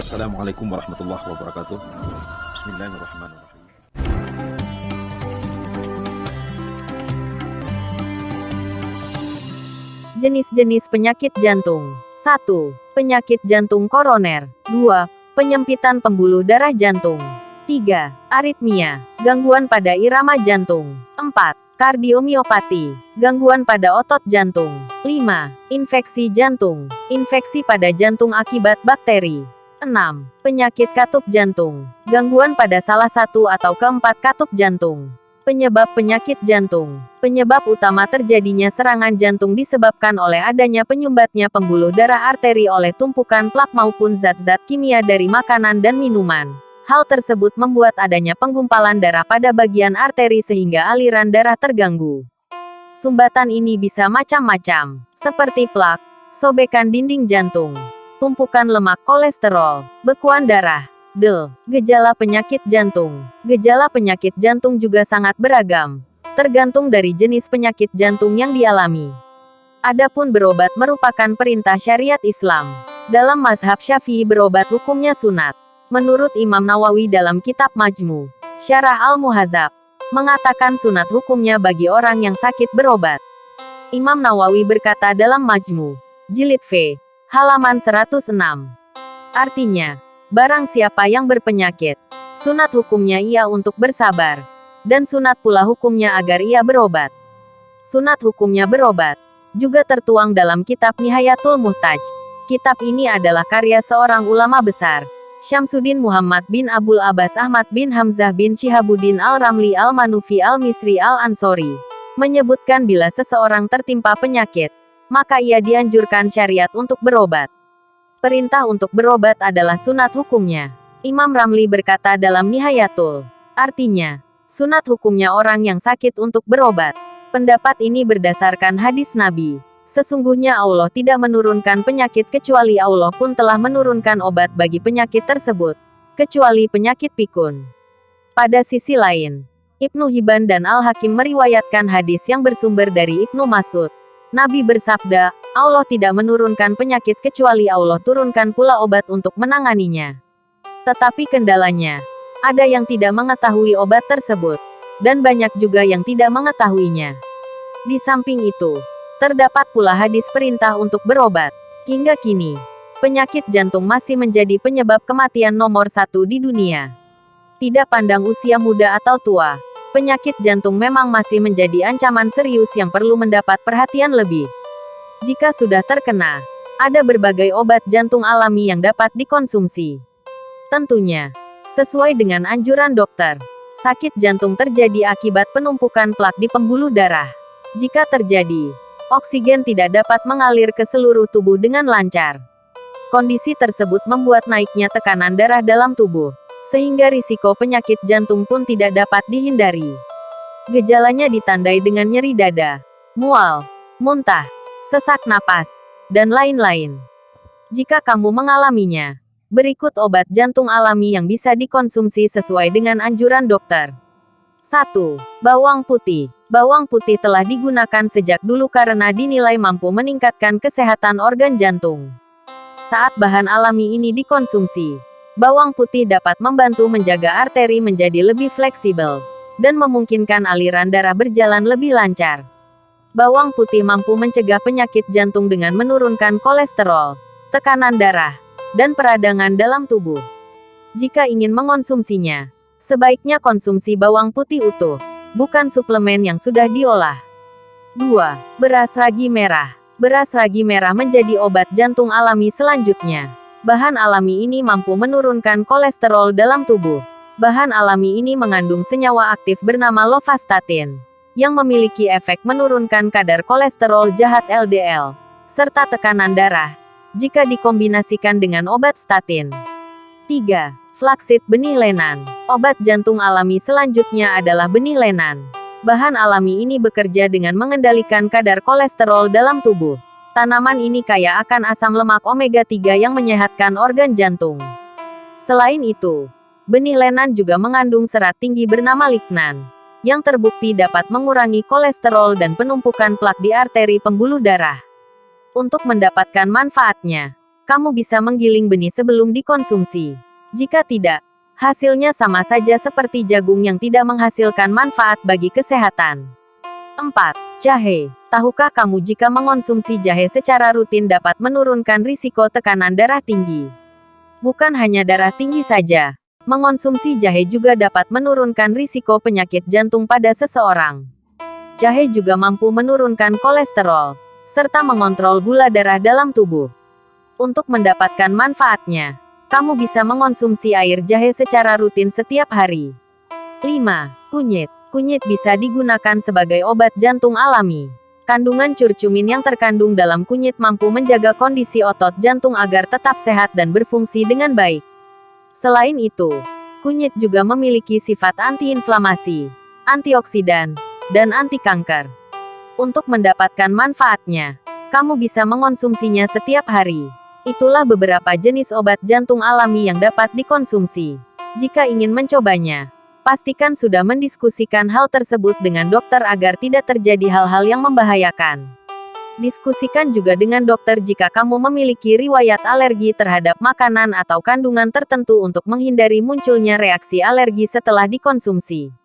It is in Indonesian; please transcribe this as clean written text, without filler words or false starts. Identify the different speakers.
Speaker 1: Assalamualaikum warahmatullahi wabarakatuh. Bismillahirrahmanirrahim.
Speaker 2: Jenis-jenis penyakit jantung. 1. Penyakit jantung koroner. 2. Penyempitan pembuluh darah jantung. 3. Aritmia, gangguan pada irama jantung. 4. Kardiomiopati, gangguan pada otot jantung. 5. Infeksi jantung, infeksi pada jantung akibat bakteri. 6. Penyakit katup jantung, gangguan pada salah satu atau keempat katup jantung. Penyebab penyakit jantung. Penyebab utama terjadinya serangan jantung disebabkan oleh adanya penyumbatnya pembuluh darah arteri oleh tumpukan plak maupun zat-zat kimia dari makanan dan minuman. Hal tersebut membuat adanya penggumpalan darah pada bagian arteri sehingga aliran darah terganggu. Sumbatan ini bisa macam-macam, seperti plak, sobekan dinding jantung, tumpukan lemak kolesterol, bekuan darah. Gejala penyakit jantung. Gejala penyakit jantung juga sangat beragam, tergantung dari jenis penyakit jantung yang dialami. Adapun berobat merupakan perintah syariat Islam. Dalam mazhab Syafi'i berobat hukumnya sunat. Menurut Imam Nawawi dalam kitab Majmu' Syarah Al-Muhadzab, mengatakan sunat hukumnya bagi orang yang sakit berobat. Imam Nawawi berkata dalam Majmu' Jilid V, halaman 106. Artinya, barang siapa yang berpenyakit, sunat hukumnya ia untuk bersabar, dan sunat pula hukumnya agar ia berobat. Sunat hukumnya berobat juga tertuang dalam kitab Nihayatul Muhtaj. Kitab ini adalah karya seorang ulama besar, Syamsuddin Muhammad bin Abul Abbas Ahmad bin Hamzah bin Shihabuddin al-Ramli al-Manufi al-Misri al-Ansori, menyebutkan bila seseorang tertimpa penyakit, maka ia dianjurkan syariat untuk berobat. Perintah untuk berobat adalah sunat hukumnya. Imam Ramli berkata dalam Nihayatul, artinya, sunat hukumnya orang yang sakit untuk berobat. Pendapat ini berdasarkan hadis Nabi. Sesungguhnya Allah tidak menurunkan penyakit kecuali Allah pun telah menurunkan obat bagi penyakit tersebut, kecuali penyakit pikun. Pada sisi lain, Ibnu Hibban dan Al-Hakim meriwayatkan hadis yang bersumber dari Ibnu Mas'ud. Nabi bersabda, Allah tidak menurunkan penyakit kecuali Allah turunkan pula obat untuk menanganinya. Tetapi kendalanya, ada yang tidak mengetahui obat tersebut, dan banyak juga yang tidak mengetahuinya. Di samping itu, terdapat pula hadis perintah untuk berobat. Hingga kini, penyakit jantung masih menjadi penyebab kematian nomor 1 di dunia. Tidak pandang usia muda atau tua, penyakit jantung memang masih menjadi ancaman serius yang perlu mendapat perhatian lebih. Jika sudah terkena, ada berbagai obat jantung alami yang dapat dikonsumsi. Tentunya, sesuai dengan anjuran dokter. Sakit jantung terjadi akibat penumpukan plak di pembuluh darah. Jika terjadi, oksigen tidak dapat mengalir ke seluruh tubuh dengan lancar. Kondisi tersebut membuat naiknya tekanan darah dalam tubuh, sehingga risiko penyakit jantung pun tidak dapat dihindari. Gejalanya ditandai dengan nyeri dada, mual, muntah, sesak napas, dan lain-lain. Jika kamu mengalaminya, berikut obat jantung alami yang bisa dikonsumsi sesuai dengan anjuran dokter. 1. Bawang putih. Bawang putih telah digunakan sejak dulu karena dinilai mampu meningkatkan kesehatan organ jantung. Saat bahan alami ini dikonsumsi, bawang putih dapat membantu menjaga arteri menjadi lebih fleksibel, dan memungkinkan aliran darah berjalan lebih lancar. Bawang putih mampu mencegah penyakit jantung dengan menurunkan kolesterol, tekanan darah, dan peradangan dalam tubuh. Jika ingin mengonsumsinya, sebaiknya konsumsi bawang putih utuh, bukan suplemen yang sudah diolah. 2. Beras ragi merah. Beras ragi merah menjadi obat jantung alami selanjutnya. Bahan alami ini mampu menurunkan kolesterol dalam tubuh. Bahan alami ini mengandung senyawa aktif bernama lovastatin, yang memiliki efek menurunkan kadar kolesterol jahat LDL, serta tekanan darah, jika dikombinasikan dengan obat statin. 3. Flaxseed benih lenan. Obat jantung alami selanjutnya adalah benih lenan. Bahan alami ini bekerja dengan mengendalikan kadar kolesterol dalam tubuh. Tanaman ini kaya akan asam lemak omega 3 yang menyehatkan organ jantung. Selain itu, benih lenan juga mengandung serat tinggi bernama lignan, yang terbukti dapat mengurangi kolesterol dan penumpukan plak di arteri pembuluh darah. Untuk mendapatkan manfaatnya, kamu bisa menggiling benih sebelum dikonsumsi. Jika tidak, hasilnya sama saja seperti jagung yang tidak menghasilkan manfaat bagi kesehatan. 4. Jahe. Tahukah kamu jika mengonsumsi jahe secara rutin dapat menurunkan risiko tekanan darah tinggi? Bukan hanya darah tinggi saja, mengonsumsi jahe juga dapat menurunkan risiko penyakit jantung pada seseorang. Jahe juga mampu menurunkan kolesterol, serta mengontrol gula darah dalam tubuh. Untuk mendapatkan manfaatnya, kamu bisa mengonsumsi air jahe secara rutin setiap hari. 5. Kunyit. Kunyit bisa digunakan sebagai obat jantung alami. Kandungan curcumin yang terkandung dalam kunyit mampu menjaga kondisi otot jantung agar tetap sehat dan berfungsi dengan baik. Selain itu, kunyit juga memiliki sifat antiinflamasi, antioksidan, dan anti kanker. Untuk mendapatkan manfaatnya, kamu bisa mengonsumsinya setiap hari. Itulah beberapa jenis obat jantung alami yang dapat dikonsumsi. Jika ingin mencobanya, pastikan sudah mendiskusikan hal tersebut dengan dokter agar tidak terjadi hal-hal yang membahayakan. Diskusikan juga dengan dokter jika kamu memiliki riwayat alergi terhadap makanan atau kandungan tertentu untuk menghindari munculnya reaksi alergi setelah dikonsumsi.